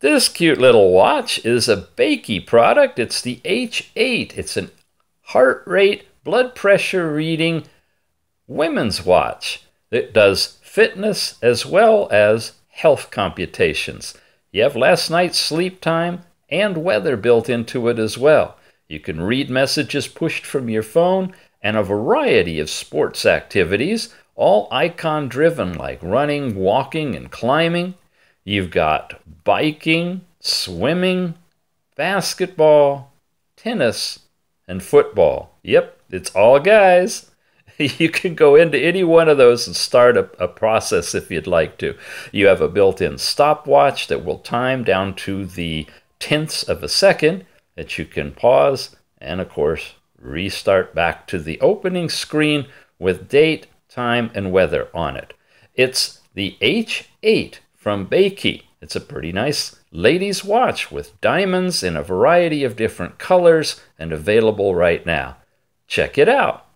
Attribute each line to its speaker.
Speaker 1: This cute little watch is a Bakeey product. It's the H8. It's an heart rate, blood pressure reading women's watch that does fitness as well as health computations. You have last night's sleep time and weather built into it as well. You can read messages pushed from your phone and a variety of sports activities, all icon driven like running, walking, and climbing. You've got biking, swimming, basketball, tennis, and football. Yep, it's all guys. You can go into any one of those and start a process if you'd like to. You have a built-in stopwatch that will time down to the tenths of a second that you can pause and, of course, restart back to the opening screen with date, time, and weather on it. It's the H8 from Bakeey. It's a pretty nice ladies' watch with diamonds in a variety of different colors and available right now. Check it out.